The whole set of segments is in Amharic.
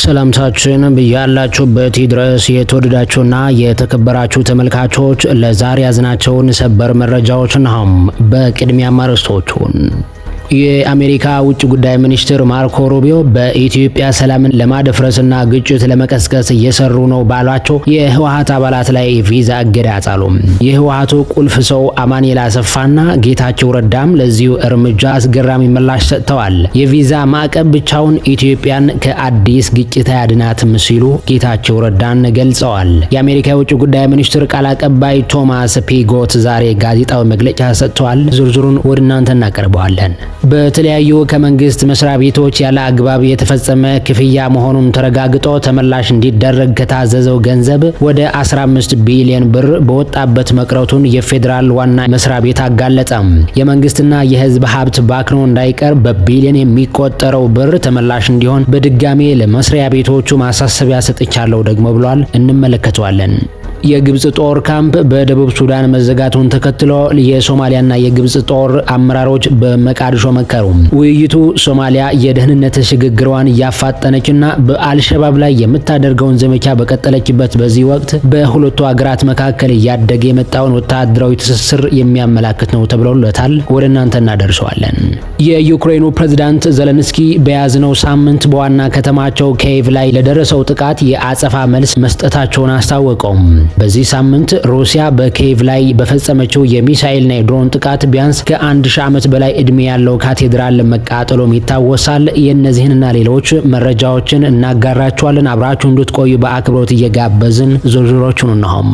ሰላምታችን በያላችሁበት ድረስ የተወደዳችሁና የተከበራችሁ ተመልካቾች ለዛሬ ያዝናቸውን ሰበር መረጃዎች ነው። በቅድሚያ አርዕስቶቹን የአሜሪካ ውጭ ጉዳይ ሚኒስትር ማርኮ ሩቢዮ በኢትዮጵያ ሰላምን ለማደፍረስና ግጭት ለመቀስቀስ እየሰሩ ነው ባሏቸው የህወሓት አባላት ላይ ቪዛ እገዳ ጣሉ። የህወሓቱ ቁልፍ ሰው አማኑኤል አሰፋና ጌታቸው ረዳም ለዚሁ እርምጃ አስገራሚ ምላሽ ሰጥተዋል። የቪዛ ማዕቀብ ብቻውን ኢትዮጵያን ከአዲስ ግጭት አያድናትም ሲሉ ጌታቸው ረዳን ገልጸዋል። የአሜሪካ የውጭ ጉዳይ ሚኒስትር ቃል አቀባይ ቶማስ ፒጎት ዛሬ ጋዜጣዊ መግለጫ ሰጥተዋል። ዝርዝሩን ወደ እናንተ እናቀርበዋለን። በተለያዩ ከመንግስት መስሪያ ቤቶች ያለ አግባብ የተፈጸመ ክፍያ መሆኑን ተረጋግጦ ተመላሽ እንዲደረግ ከታዘዘው ገንዘብ ወደ 15 ቢሊዮን ብር በወጣበት መቅረቱን የፌዴራል ዋና መስሪያ ቤት አጋለጠ። የመንግስትና የህዝብ ሀብት ባክኖ እንዳይቀር በቢሊዮን የሚቆጠረው ብር ተመላሽ እንዲሆን በድጋሜ ለመስሪያ ቤቶቹ ማሳሰቢያ ሰጥቻለሁ ደግሞ ብሏል። እንመለከተዋለን። የግብጽ ጦር ካምፕ በደቡብ ሱዳን መዘጋቱን ተከትሎ የሶማሊያና የግብጽ ጦር አመራሮች በመቃዲሾ መከሩ። ውይይቱ ሶማሊያ የደህንነት ሽግግሯን እያፋጠነችና በአልሸባብ ላይ የምታደርገውን ዘመቻ በቀጠለችበት በዚህ ወቅት በሁለቱ ሀገራት መካከል እያደገ የመጣውን ወታደራዊ ትስስር የሚያመላክት ነው ተብሎለታል። ወደ እናንተ እናደርሰዋለን። የዩክሬኑ ፕሬዝዳንት ዘለንስኪ በያዝነው ሳምንት በዋና ከተማቸው ኪየቭ ላይ ለደረሰው ጥቃት የአጸፋ መልስ መስጠታቸውን አስታወቀው። በዚህ ሳምንት ሩሲያ በኪየቭ ላይ በፈጸመችው የሚሳኤልና የድሮን ጥቃት ቢያንስ ከ1000 ዓመት በላይ እድሜ ያለው ካቴድራል መቃጠሉም ይታወሳል። የእነዚህንና ሌሎች መረጃዎችን እናጋራችኋለን። አብራችሁ እንድትቆዩ በአክብሮት እየጋበዝን ዝርዝሮቹን እንሆም።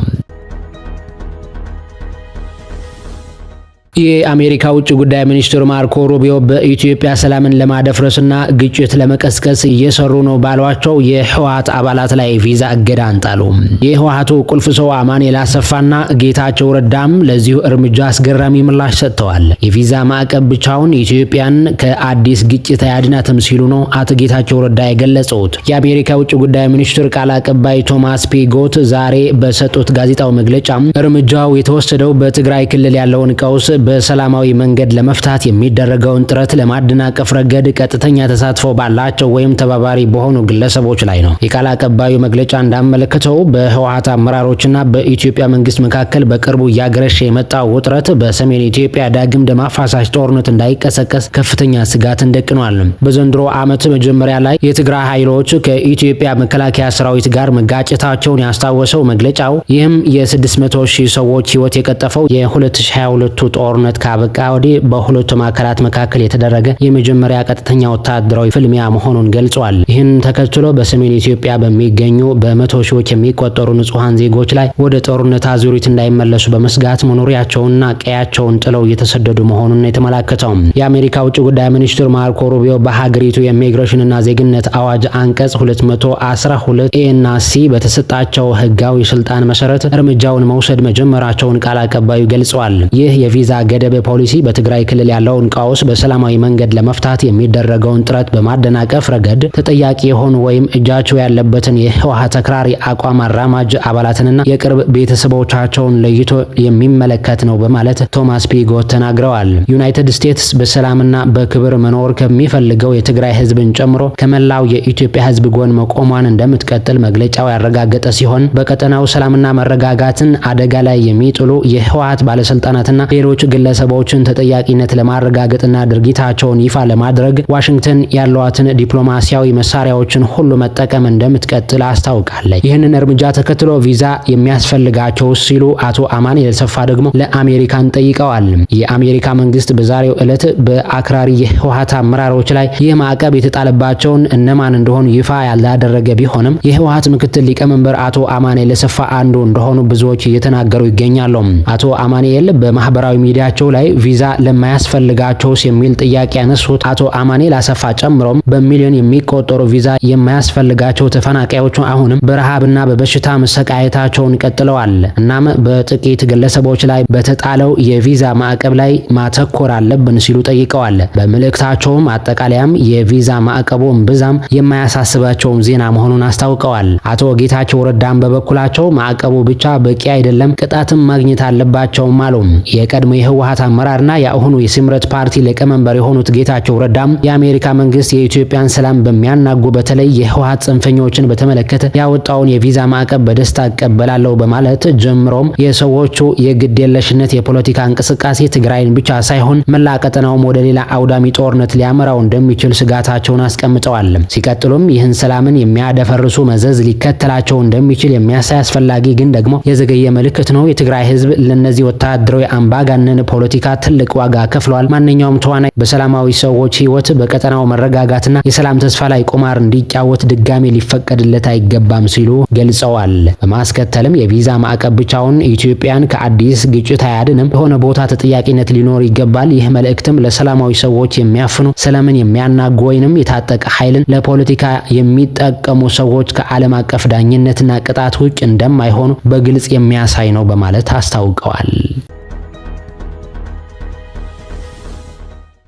የአሜሪካ ውጭ ጉዳይ ሚኒስትር ማርኮ ሩቢዮ በኢትዮጵያ ሰላምን ለማደፍረስና ግጭት ለመቀስቀስ እየሰሩ ነው ባሏቸው የህወሓት አባላት ላይ ቪዛ እገዳ ጣሉ። የህወሓቱ ቁልፍ ሰው አማኑኤል አሰፋና ጌታቸው ረዳም ለዚሁ እርምጃ አስገራሚ ምላሽ ሰጥተዋል። የቪዛ ማዕቀብ ብቻውን ኢትዮጵያን ከአዲስ ግጭት አያድናትም ሲሉ ነው አቶ ጌታቸው ረዳ የገለጹት። የአሜሪካ ውጭ ጉዳይ ሚኒስትር ቃል አቀባይ ቶማስ ፒጎት ዛሬ በሰጡት ጋዜጣዊ መግለጫ እርምጃው የተወሰደው በትግራይ ክልል ያለውን ቀውስ በሰላማዊ መንገድ ለመፍታት የሚደረገውን ጥረት ለማደናቀፍ ረገድ ቀጥተኛ ተሳትፎ ባላቸው ወይም ተባባሪ በሆኑ ግለሰቦች ላይ ነው። የቃል አቀባዩ መግለጫ እንዳመለከተው በህወሓት አመራሮችና በኢትዮጵያ መንግስት መካከል በቅርቡ እያገረሸ የመጣው ውጥረት በሰሜን ኢትዮጵያ ዳግም ደም አፋሳሽ ጦርነት እንዳይቀሰቀስ ከፍተኛ ስጋትን ደቅኗል። በዘንድሮ ዓመት መጀመሪያ ላይ የትግራይ ኃይሎች ከኢትዮጵያ መከላከያ ሰራዊት ጋር መጋጨታቸውን ያስታወሰው መግለጫው ይህም የ600,000 ሰዎች ህይወት የቀጠፈው የ2022 ጦርነት ካበቃ ወዲህ በሁለቱም አካላት መካከል የተደረገ የመጀመሪያ ቀጥተኛ ወታደራዊ ፍልሚያ መሆኑን ገልጿል። ይህን ተከትሎ በሰሜን ኢትዮጵያ በሚገኙ በመቶ ሺዎች የሚቆጠሩ ንጹሃን ዜጎች ላይ ወደ ጦርነት አዙሪት እንዳይመለሱ በመስጋት መኖሪያቸውንና ቀያቸውን ጥለው እየተሰደዱ መሆኑን የተመላከተው የአሜሪካ ውጭ ጉዳይ ሚኒስትር ማርኮ ሩቢዮ በሀገሪቱ የኢሚግሬሽንና ዜግነት አዋጅ አንቀጽ 212 ኤ እና ሲ በተሰጣቸው ህጋዊ ስልጣን መሰረት እርምጃውን መውሰድ መጀመራቸውን ቃል አቀባዩ ገልጸዋል። ይህ የቪዛ ገደብ ፖሊሲ በትግራይ ክልል ያለውን ቀውስ በሰላማዊ መንገድ ለመፍታት የሚደረገውን ጥረት በማደናቀፍ ረገድ ተጠያቂ የሆኑ ወይም እጃቸው ያለበትን የህወሓት አክራሪ አቋም አራማጅ አባላትንና የቅርብ ቤተሰቦቻቸውን ለይቶ የሚመለከት ነው በማለት ቶማስ ፒጎት ተናግረዋል። ዩናይትድ ስቴትስ በሰላምና በክብር መኖር ከሚፈልገው የትግራይ ህዝብን ጨምሮ ከመላው የኢትዮጵያ ህዝብ ጎን መቆሟን እንደምትቀጥል መግለጫው ያረጋገጠ ሲሆን በቀጠናው ሰላምና መረጋጋትን አደጋ ላይ የሚጥሉ የህወሓት ባለስልጣናትና ሌሎች ግለሰቦችን ተጠያቂነት ለማረጋገጥና ድርጊታቸውን ይፋ ለማድረግ ዋሽንግተን ያሏትን ዲፕሎማሲያዊ መሳሪያዎችን ሁሉ መጠቀም እንደምትቀጥል አስታውቃለች። ይህንን እርምጃ ተከትሎ ቪዛ የሚያስፈልጋቸው ሲሉ አቶ አማኑኤል አሰፋ ደግሞ ለአሜሪካን ጠይቀዋል። የአሜሪካ መንግስት በዛሬው ዕለት በአክራሪ የህወሓት አመራሮች ላይ ይህ ማዕቀብ የተጣለባቸውን እነማን እንደሆኑ ይፋ ያላደረገ ቢሆንም የህወሓት ምክትል ሊቀመንበር አቶ አማኑኤል አሰፋ አንዱ እንደሆኑ ብዙዎች እየተናገሩ ይገኛሉ። አቶ አማኑኤል በማህበራዊ ሚዲያቸው ላይ ቪዛ ለማያስፈልጋቸውስ የሚል ጥያቄ ያነሱት አቶ አማኑኤል አሰፋ ጨምሮም በሚሊዮን የሚቆጠሩ ቪዛ የማያስፈልጋቸው ተፈናቃዮች አሁንም በረሃብና በበሽታ መሰቃየታቸውን ቀጥለዋል። እናም በጥቂት ግለሰቦች ላይ በተጣለው የቪዛ ማዕቀብ ላይ ማተኮር አለብን ሲሉ ጠይቀዋል። በመልእክታቸውም አጠቃላይም የቪዛ ማዕቀቡ እምብዛም የማያሳስባቸውም ዜና መሆኑን አስታውቀዋል። አቶ ጌታቸው ረዳም በበኩላቸው ማዕቀቡ ብቻ በቂ አይደለም፣ ቅጣትም ማግኘት አለባቸውም አሉ። የቀድሞ የህወሓት አመራርና የአሁኑ የስምረት ፓርቲ ሊቀመንበር የሆኑት ጌታቸው ረዳም የአሜሪካ መንግስት የኢትዮጵያን ሰላም በሚያናጉ በተለይ የህወሓት ጽንፈኞችን በተመለከተ ያወጣውን የቪዛ ማዕቀብ በደስታ እቀበላለሁ በማለት ጀምሮም የሰዎቹ የግዴለሽነት የፖለቲካ እንቅስቃሴ ትግራይን ብቻ ሳይሆን መላ ቀጠናውም ወደ ሌላ አውዳሚ ጦርነት ሊያመራው እንደሚችል ስጋታቸውን አስቀምጠዋል። ሲቀጥሉም ይህን ሰላምን የሚያደፈርሱ መዘዝ ሊከተላቸው እንደሚችል የሚያሳይ አስፈላጊ ግን ደግሞ የዘገየ ምልክት ነው። የትግራይ ህዝብ ለነዚህ ወታደራዊ አምባገነን ፖለቲካ ትልቅ ዋጋ ከፍሏል። ማንኛውም ተዋናይ በሰላማዊ ሰዎች ህይወት በቀጠናው መረጋጋትና የሰላም ተስፋ ላይ ቁማር እንዲጫወት ድጋሚ ሊፈቀድለት አይገባም ሲሉ ገልጸዋል። በማስከተልም የቪዛ ማዕቀብ ብቻውን ኢትዮጵያን ከአዲስ ግጭት አያድንም፣ የሆነ ቦታ ተጠያቂነት ሊኖር ይገባል። ይህ መልእክትም ለሰላማዊ ሰዎች የሚያፍኑ ሰላምን የሚያናጉ ወይንም የታጠቀ ኃይልን ለፖለቲካ የሚጠቀሙ ሰዎች ከዓለም አቀፍ ዳኝነትና ቅጣት ውጭ እንደማይሆኑ በግልጽ የሚያሳይ ነው በማለት አስታውቀዋል።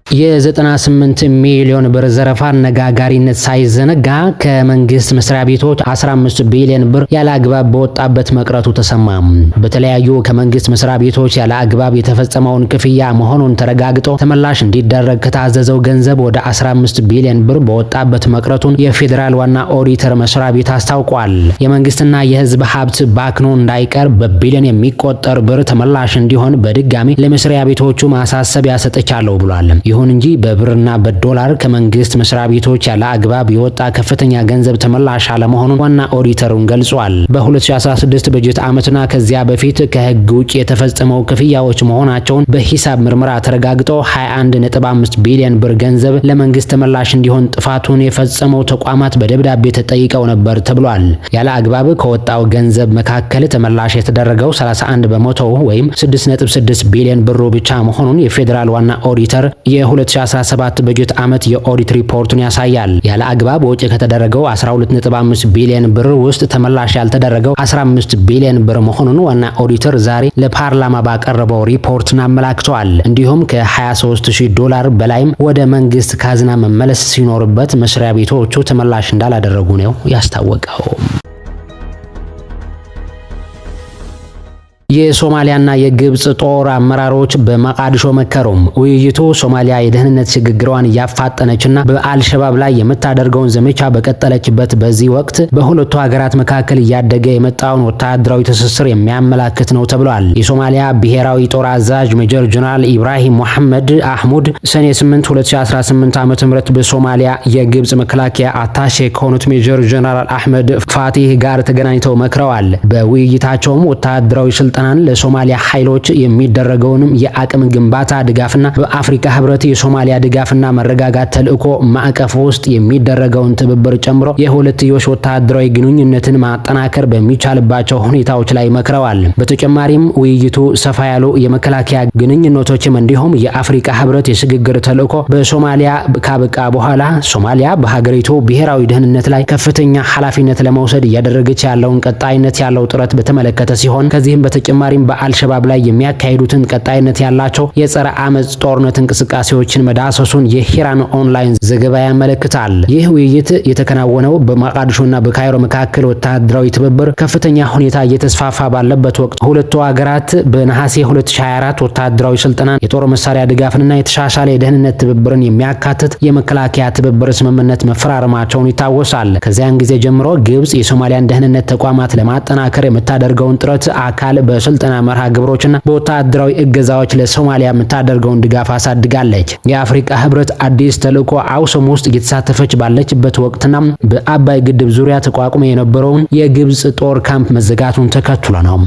የ98 ሚሊዮን ብር ዘረፋ አነጋጋሪነት ሳይዘነጋ ከመንግስት መስሪያ ቤቶች 15 ቢሊዮን ብር ያለ አግባብ በወጣበት መቅረቱ ተሰማ። በተለያዩ ከመንግስት መስሪያ ቤቶች ያለ አግባብ የተፈጸመውን ክፍያ መሆኑን ተረጋግጦ ተመላሽ እንዲደረግ ከታዘዘው ገንዘብ ወደ 15 ቢሊዮን ብር በወጣበት መቅረቱን የፌዴራል ዋና ኦዲተር መስሪያ ቤት አስታውቋል። የመንግስትና የህዝብ ሀብት ባክኖ እንዳይቀር በቢሊዮን የሚቆጠር ብር ተመላሽ እንዲሆን በድጋሚ ለመስሪያ ቤቶቹ ማሳሰቢያ ሰጥቻለሁ ብሏል። ይሁን እንጂ በብርና በዶላር ከመንግስት መስሪያ ቤቶች ያለ አግባብ የወጣ ከፍተኛ ገንዘብ ተመላሽ አለመሆኑን ዋና ኦዲተሩን ገልጿል። በ2016 በጀት ዓመትና ከዚያ በፊት ከህግ ውጭ የተፈጸመው ክፍያዎች መሆናቸውን በሂሳብ ምርመራ ተረጋግጦ 21.5 ቢሊዮን ብር ገንዘብ ለመንግስት ተመላሽ እንዲሆን ጥፋቱን የፈጸመው ተቋማት በደብዳቤ ተጠይቀው ነበር ተብሏል። ያለ አግባብ ከወጣው ገንዘብ መካከል ተመላሽ የተደረገው 31 በመቶ ወይም 6.6 ቢሊዮን ብሩ ብቻ መሆኑን የፌዴራል ዋና ኦዲተር የ2017 በጀት ዓመት የኦዲት ሪፖርቱን ያሳያል። ያለ አግባብ ወጪ ከተደረገው 12.5 ቢሊዮን ብር ውስጥ ተመላሽ ያልተደረገው 15 ቢሊዮን ብር መሆኑን ዋና ኦዲተር ዛሬ ለፓርላማ ባቀረበው ሪፖርትን አመላክተዋል። እንዲሁም $23,000 በላይም ወደ መንግስት ካዝና መመለስ ሲኖርበት መስሪያ ቤቶቹ ተመላሽ እንዳላደረጉ ነው ያስታወቀው። የሶማሊያና የግብጽ ጦር አመራሮች በመቃዲሾ መከሩም። ውይይቱ ሶማሊያ የደህንነት ሽግግሯን እያፋጠነችና በአልሸባብ ላይ የምታደርገውን ዘመቻ በቀጠለችበት በዚህ ወቅት በሁለቱ ሀገራት መካከል እያደገ የመጣውን ወታደራዊ ትስስር የሚያመላክት ነው ተብሏል። የሶማሊያ ብሔራዊ ጦር አዛዥ ሜጀር ጀነራል ኢብራሂም መሐመድ አህሙድ ሰኔ 8 2018 ዓ.ም በሶማሊያ የግብጽ መከላከያ አታሼ ከሆኑት ሜጀር ጀነራል አህመድ ፋቲህ ጋር ተገናኝተው መክረዋል። በውይይታቸውም ወታደራዊ ስልጣን ለሶማሊያ ኃይሎች የሚደረገውንም የአቅም ግንባታ ድጋፍና በአፍሪካ ህብረት የሶማሊያ ድጋፍና መረጋጋት ተልእኮ ማዕቀፍ ውስጥ የሚደረገውን ትብብር ጨምሮ የሁለትዮሽ ወታደራዊ ግንኙነትን ማጠናከር በሚቻልባቸው ሁኔታዎች ላይ መክረዋል። በተጨማሪም ውይይቱ ሰፋ ያሉ የመከላከያ ግንኙነቶችም እንዲሁም የአፍሪካ ህብረት የሽግግር ተልእኮ በሶማሊያ ካበቃ በኋላ ሶማሊያ በሀገሪቱ ብሔራዊ ደህንነት ላይ ከፍተኛ ኃላፊነት ለመውሰድ እያደረገች ያለውን ቀጣይነት ያለው ጥረት በተመለከተ ሲሆን ከዚህም በተጨማሪም በአልሸባብ ላይ የሚያካሂዱትን ቀጣይነት ያላቸው የጸረ አመጽ ጦርነት እንቅስቃሴዎችን መዳሰሱን የሂራን ኦንላይን ዘገባ ያመለክታል። ይህ ውይይት የተከናወነው በሞቃዲሾና በካይሮ መካከል ወታደራዊ ትብብር ከፍተኛ ሁኔታ እየተስፋፋ ባለበት ወቅት ሁለቱ ሀገራት በነሐሴ 2024 ወታደራዊ ስልጠና፣ የጦር መሳሪያ ድጋፍንና የተሻሻለ የደህንነት ትብብርን የሚያካትት የመከላከያ ትብብር ስምምነት መፈራረማቸውን ይታወሳል። ከዚያን ጊዜ ጀምሮ ግብጽ የሶማሊያን ደህንነት ተቋማት ለማጠናከር የምታደርገውን ጥረት አካል በስልጠና መርሃ ግብሮችና በወታደራዊ እገዛዎች ለሶማሊያ የምታደርገውን ድጋፍ አሳድጋለች። የአፍሪካ ህብረት አዲስ ተልእኮ አውሶም ውስጥ እየተሳተፈች ባለችበት ወቅትና በአባይ ግድብ ዙሪያ ተቋቁሞ የነበረውን የግብጽ ጦር ካምፕ መዘጋቱን ተከትሎ ነው።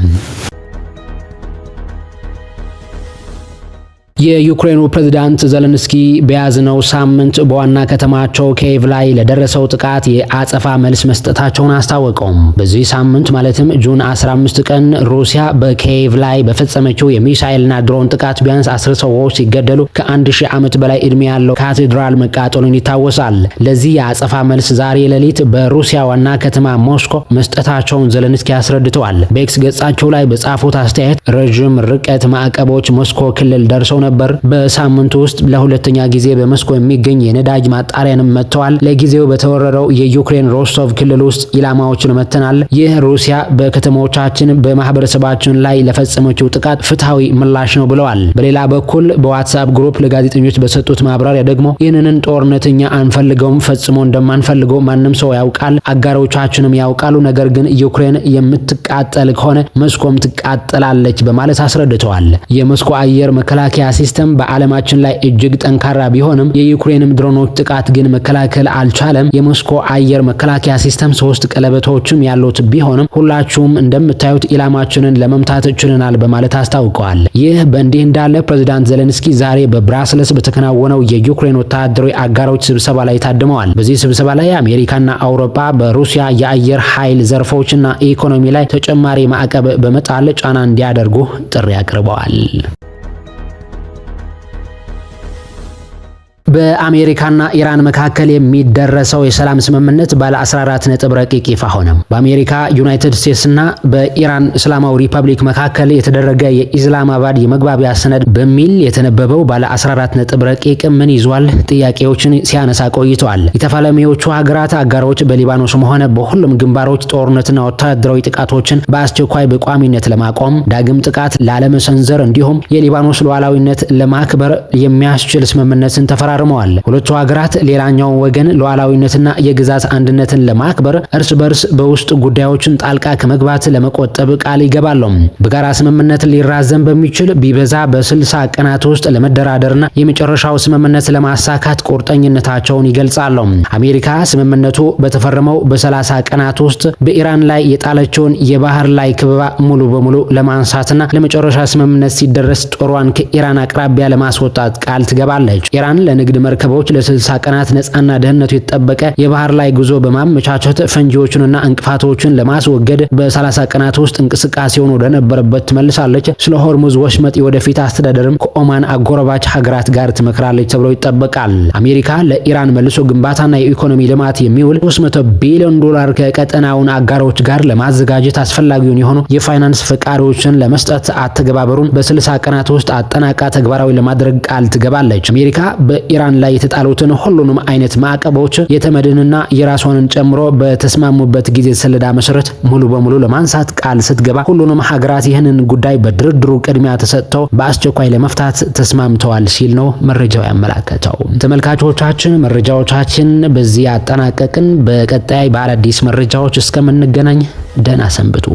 የዩክሬኑ ፕሬዝዳንት ዘለንስኪ በያዝነው ሳምንት በዋና ከተማቸው ኪየቭ ላይ ለደረሰው ጥቃት የአጸፋ መልስ መስጠታቸውን አስታወቀው። በዚህ ሳምንት ማለትም ጁን 15 ቀን ሩሲያ በኪየቭ ላይ በፈጸመችው የሚሳኤልና ድሮን ጥቃት ቢያንስ 10 ሰዎች ሲገደሉ ከ1000 ዓመት በላይ ዕድሜ ያለው ካቴድራል መቃጠሉን ይታወሳል። ለዚህ የአጸፋ መልስ ዛሬ ሌሊት በሩሲያ ዋና ከተማ ሞስኮ መስጠታቸውን ዘለንስኪ አስረድተዋል። በኤክስ ገጻቸው ላይ በጻፉት አስተያየት ረጅም ርቀት ማዕቀቦች ሞስኮ ክልል ደርሰው ነበር። በሳምንቱ ውስጥ ለሁለተኛ ጊዜ በሞስኮ የሚገኝ የነዳጅ ማጣሪያንም መጥተዋል። ለጊዜው በተወረረው የዩክሬን ሮስቶቭ ክልል ውስጥ ኢላማዎችን መተናል። ይህ ሩሲያ በከተሞቻችን በማህበረሰባችን ላይ ለፈጸመችው ጥቃት ፍትሃዊ ምላሽ ነው ብለዋል። በሌላ በኩል በዋትስአፕ ግሩፕ ለጋዜጠኞች በሰጡት ማብራሪያ ደግሞ ይህንን ጦርነት እኛ አንፈልገውም፣ ፈጽሞ እንደማንፈልገው ማንም ሰው ያውቃል፣ አጋሮቻችንም ያውቃሉ። ነገር ግን ዩክሬን የምትቃጠል ከሆነ ሞስኮም ትቃጠላለች በማለት አስረድተዋል። የሞስኮ አየር መከላከያ ሲስተም በዓለማችን ላይ እጅግ ጠንካራ ቢሆንም የዩክሬንም ድሮኖች ጥቃት ግን መከላከል አልቻለም። የሞስኮ አየር መከላከያ ሲስተም 3 ቀለበቶችም ያሉት ቢሆንም ሁላችሁም እንደምታዩት ኢላማችንን ለመምታት ችለናል በማለት አስታውቀዋል። ይህ በእንዲህ እንዳለ ፕሬዝዳንት ዜሌንስኪ ዛሬ በብራስልስ በተከናወነው የዩክሬን ወታደራዊ አጋሮች ስብሰባ ላይ ታድመዋል። በዚህ ስብሰባ ላይ አሜሪካና አውሮፓ በሩሲያ የአየር ኃይል ዘርፎችና ኢኮኖሚ ላይ ተጨማሪ ማዕቀብ በመጣል ጫና እንዲያደርጉ ጥሪ አቅርበዋል። በአሜሪካና ኢራን መካከል የሚደረሰው የሰላም ስምምነት ባለ 14 ነጥብ ረቂቅ ይፋ ሆነ። በአሜሪካ ዩናይትድ ስቴትስና በኢራን እስላማዊ ሪፐብሊክ መካከል የተደረገ የኢስላማባድ የመግባቢያ ሰነድ በሚል የተነበበው ባለ 14 ነጥብ ረቂቅ ምን ይዟል? ጥያቄዎችን ሲያነሳ ቆይተዋል። የተፋላሚዎቹ ሀገራት አጋሮች በሊባኖስም ሆነ በሁሉም ግንባሮች ጦርነትና ወታደራዊ ጥቃቶችን በአስቸኳይ በቋሚነት ለማቆም፣ ዳግም ጥቃት ላለመሰንዘር እንዲሁም የሊባኖስ ሉዓላዊነት ለማክበር የሚያስችል ስምምነትን ተፈራርመዋል። ሁለቱ ሀገራት ሌላኛው ወገን ሉዓላዊነትና የግዛት አንድነትን ለማክበር እርስ በርስ በውስጥ ጉዳዮችን ጣልቃ ከመግባት ለመቆጠብ ቃል ይገባሉ። በጋራ ስምምነት ሊራዘም በሚችል ቢበዛ በ60 ቀናት ውስጥ ለመደራደርና የመጨረሻው ስምምነት ለማሳካት ቁርጠኝነታቸውን ይገልጻሉ። አሜሪካ ስምምነቱ በተፈረመው በ30 ቀናት ውስጥ በኢራን ላይ የጣለችውን የባህር ላይ ክበባ ሙሉ በሙሉ ለማንሳትና ለመጨረሻ ስምምነት ሲደረስ ጦሯን ከኢራን አቅራቢያ ለማስወጣት ቃል ትገባለች። ኢራን ለንግድ መርከቦች ለ60 ቀናት ነፃና ደህንነቱ የተጠበቀ የባህር ላይ ጉዞ በማመቻቸት ፈንጂዎችንና እንቅፋቶችን ለማስወገድ በ30 ቀናት ውስጥ እንቅስቃሴውን ወደ ነበረበት ትመልሳለች። ስለ ሆርሙዝ ወሽመጥ የወደፊት አስተዳደርም ከኦማን አጎራባች ሀገራት ጋር ትመክራለች ተብሎ ይጠበቃል። አሜሪካ ለኢራን መልሶ ግንባታና የኢኮኖሚ ልማት የሚውል $300 ቢሊዮን ከቀጠናውን አጋሮች ጋር ለማዘጋጀት አስፈላጊውን የሆኑ የፋይናንስ ፈቃዶችን ለመስጠት አተገባበሩን በ60 ቀናት ውስጥ አጠናቃ ተግባራዊ ለማድረግ ቃል ትገባለች። አሜሪካ በኢራን ላይ የተጣሉትን ሁሉንም አይነት ማዕቀቦች የተመድንና የራሷንን ጨምሮ በተስማሙበት ጊዜ ሰሌዳ መሰረት ሙሉ በሙሉ ለማንሳት ቃል ስትገባ ሁሉንም ሀገራት ይህንን ጉዳይ በድርድሩ ቅድሚያ ተሰጥተው በአስቸኳይ ለመፍታት ተስማምተዋል ሲል ነው መረጃው ያመላከተው። ተመልካቾቻችን መረጃዎቻችን በዚህ አጠናቀቅን። በቀጣይ በአዳዲስ መረጃዎች እስከምንገናኝ ደህና ሰንብቱ።